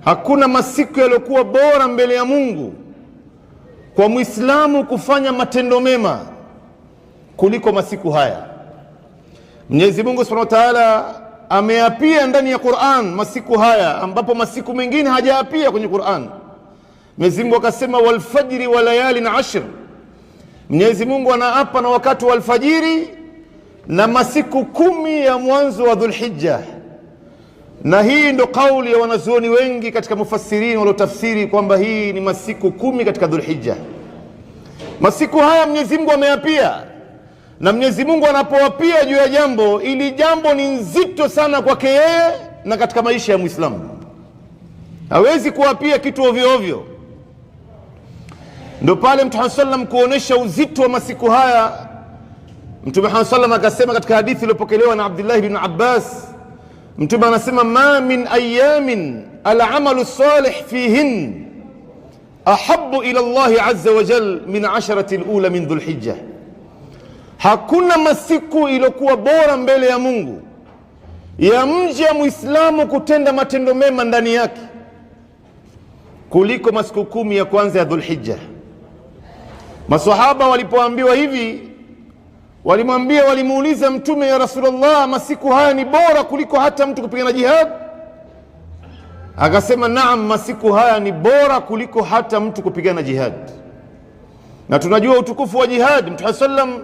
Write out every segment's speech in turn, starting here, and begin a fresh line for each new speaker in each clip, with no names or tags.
Hakuna masiku yaliyokuwa bora mbele ya Mungu kwa Muislamu kufanya matendo mema kuliko masiku haya. Mwenyezi Mungu Subhanahu wa Ta'ala ameapia ndani ya Qur'an masiku haya, ambapo masiku mengine hajaapia kwenye Qur'an. Mwenyezi Mungu akasema wal fajri wa layalin ashr. Mwenyezi Mungu anaapa na wakati wa alfajiri na masiku 10 ya mwanzo wa Dhulhijja. Na hii ndo kauli ya wanazuoni wengi katika mufassirini waliotafsiri kwamba hii ni masiku 10 katika Dhulhijja. Masiku haya Mwenyezi Mungu ameapia, na Mwenyezi Mungu anapoapia juu ya jambo, ili jambo ni nzito sana kwake yeye na katika maisha ya Muislamu. Hawezi kuapia kitu ovyo ovyo. Ndio pale Mtume sallam kuonesha uzito wa masiku haya, Mtume sallam akasema katika hadithi iliyopokelewa na Abdullah ibn Abbas, Mtume anasema ma min ayamin al-amalu salih fihin ahabbu ila Allah azza wa jal min 10 al-ula min Dhulhijja. Hakuna masiku iliyokuwa bora mbele ya Mungu ya mja Muislamu kutenda matendo mema ndani yake kuliko masiku 10 ya kwanza ya Dhulhijja. Maswahaba walipoambiwa hivi, walimuuliza Mtume, ya Rasulullah, masiku haya ni bora kuliko hata mtu kupigana jihad? Akasema naam, masiku haya ni bora kuliko hata mtu kupigana jihad. Na tunajua utukufu wa jihad. Mtume sallam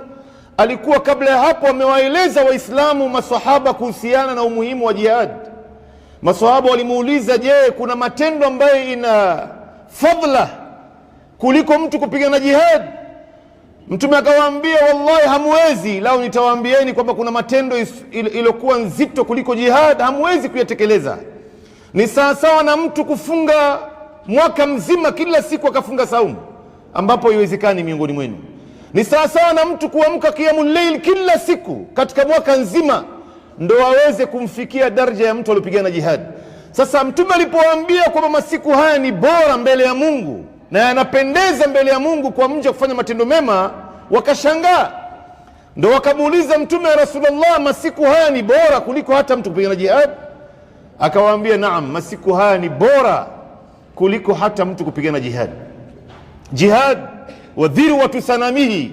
alikuwa kabla ya hapo amewaeleza Waislamu maswahaba kuhusiana na umuhimu wa jihad. Maswahaba walimuuliza, je, kuna matendo ambayo ina fadhila kuliko mtu kupigana jihad? Mtume akawaambia, wallahi hamwezi, lao nitawaambieni kwamba kuna matendo iliyokuwa nzito kuliko jihad, hamwezi kuyatekeleza. Ni sawa na mtu kufunga mwaka mzima kila siku akafunga saumu, ambapo haiwezekani miongoni mwenu. Ni sawa na mtu kuamka qiyamul layl kila siku katika mwaka nzima ndo aweze kumfikia daraja ya mtu aliyopigana jihad. Sasa Mtume alipowaambia kwamba masiku haya ni bora mbele ya Mungu na yanapendeza mbele ya Mungu kwa mja kufanya matendo mema, wakashangaa. Ndo wakamuuliza Mtume, ya Rasulullah, masiku haya ni bora kuliko hata mtu kupigana jihad? Akawaambia naam, masiku haya ni bora kuliko hata mtu kupigana jihad. Jihad wa dhirwatu sanamihi,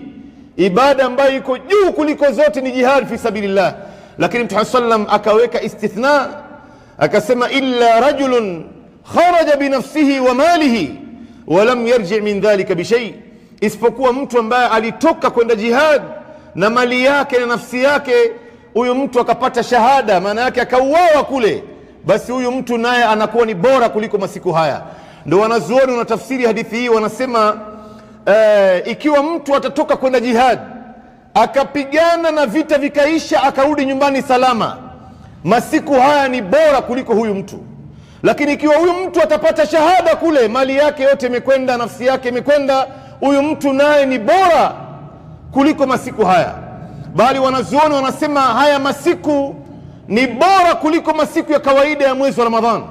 ibada ambayo iko juu kuliko zote ni jihad fi sabilillah. Lakini Mtume sallam akaweka istithna, akasema illa rajulun kharaja binafsihi wa malihi walam yarji min dhalika bishay, isipokuwa mtu ambaye alitoka kwenda jihad na mali yake na nafsi yake, huyu mtu akapata shahada, maana yake akauawa kule, basi huyu mtu naye anakuwa ni bora kuliko masiku haya. Ndio wanazuoni wanatafsiri hadithi hii, wanasema ikiwa mtu atatoka kwenda jihad akapigana na vita vikaisha akarudi nyumbani salama, masiku haya ni bora kuliko huyu mtu. Lakini ikiwa huyu mtu atapata shahada kule, mali yake yote imekwenda, nafsi yake imekwenda, huyu mtu naye ni bora kuliko masiku haya. Bali wanazuoni wanasema haya masiku ni bora kuliko masiku ya kawaida ya mwezi wa Ramadhan,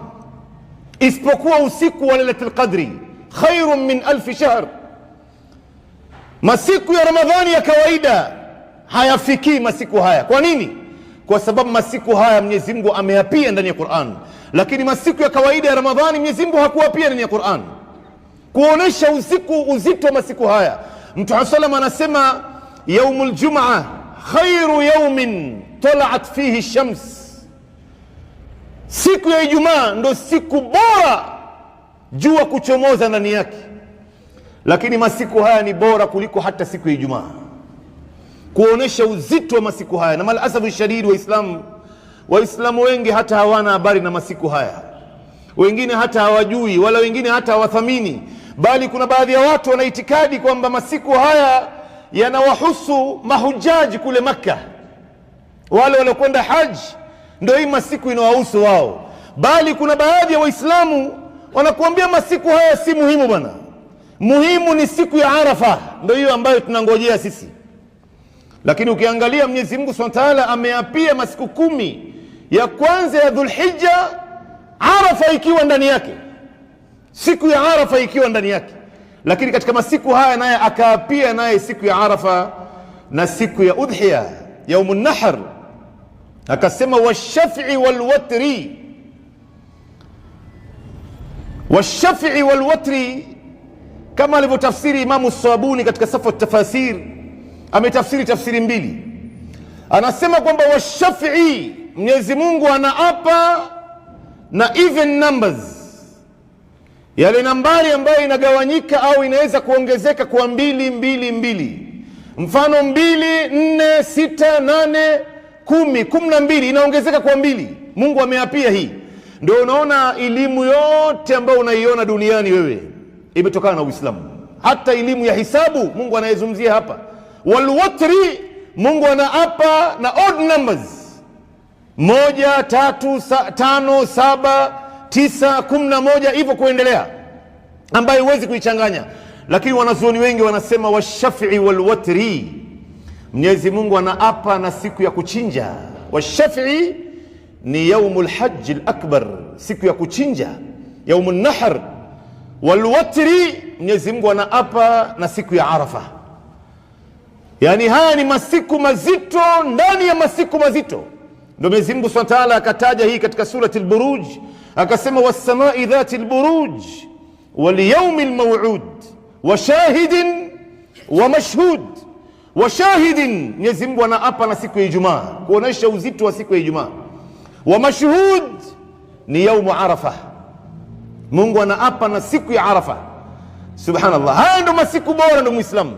isipokuwa usiku wa Lailatul Qadri khairun min 1000 shahr. Masiku ya Ramadhani ya kawaida hayafikii masiku haya. Kwa nini? Kwa sababu masiku haya Mwenyezi Mungu ameapia ndani ya Qur'an, lakini masiku ya kawaida ya Ramadhani Mwenyezi Mungu hakuapia ndani ya Qur'an, kuonesha uzito wa masiku haya. Mtume sallam anasema yaumul jum'a khairu yawmin tala'at fihi shams, siku ya Ijumaa ndo siku bora jua kuchomoza ndani yake. Lakini masiku haya ni bora kuliko hata siku ya Ijumaa, kuonesha uzito wa masiku haya. Na malasafu shadidi, Waislamu wengi hata hawana habari na masiku haya, wengine hata hawajui, wala wengine hata hawathamini. Bali kuna baadhi ya watu wanaitikadi kwamba masiku haya yanawahusu mahujaji kule Makka, wale waliokwenda haji ndio hii masiku inawahusu wao. Bali kuna baadhi ya Waislamu wanakuambia masiku haya si muhimu bwana, muhimu ni siku ya Arafa, ndio hiyo ambayo tunangojea sisi. Lakini ukiangalia Mwenyezi Mungu Subhanahu wa Ta'ala ameapia masiku 10 ya kwanza ya Dhulhijja, Arafa ikiwa ndani yake, siku ya Arafa ikiwa ndani yake. Lakini katika masiku haya naye akaapia naye siku ya Arafa na siku ya Udhiya, yaumun nahr, akasema washafi'i walwatri, Washafii walwatri, kama alivyotafsiri Imamu Sabuni katika Safu Tafasir, ametafsiri tafsiri mbili. Anasema kwamba washafii, Mwenyezi Mungu anaapa na even numbers, yale nambari ambayo inagawanyika au inaweza kuongezeka kwa 222. Mfano 2, 4, 6, 8, 10, 12 inaongezeka kwa 2. Mungu ameapia hii. Ndio unaona elimu yote ambayo unaiona duniani wewe imetokana na Uislamu. Hata elimu ya hisabu Mungu anayezungumzia hapa. Walwatri, Mungu anaapa na odd numbers, 1, 3, 5, 7, 9, 11 hivyo kuendelea, ambayo huwezi kuichanganya. Lakini wanazuoni wengi wanasema washafii walwatri, Mwenyezi Mungu anaapa na siku ya kuchinja. Washafii ni yaumul hajj al-akbar, siku ya kuchinja, yaumun nahr. Walwatri, Mwenyezi Mungu anaapa na siku ya Arafa. Yani haya ni masiku mazito ndani ya masiku mazito. Ndio Mwenyezi Mungu Subhanahu wa Ta'ala akataja hii katika surati al-Buruj, akasema was-samai dhati al-buruj wal yawmil maw'ud wa shahidin wa mashhud. Wa shahidin, Mwenyezi Mungu anaapa na siku ya Ijumaa kuonesha uzito wa siku ya Ijumaa. Wa mashhud ni yaumu Arafa, Mungu anaapa na siku ya Arafa. Subhanallah, haya ndio masiku bora. Ndio Muislamu,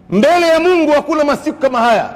mbele ya Mungu hakuna masiku kama haya.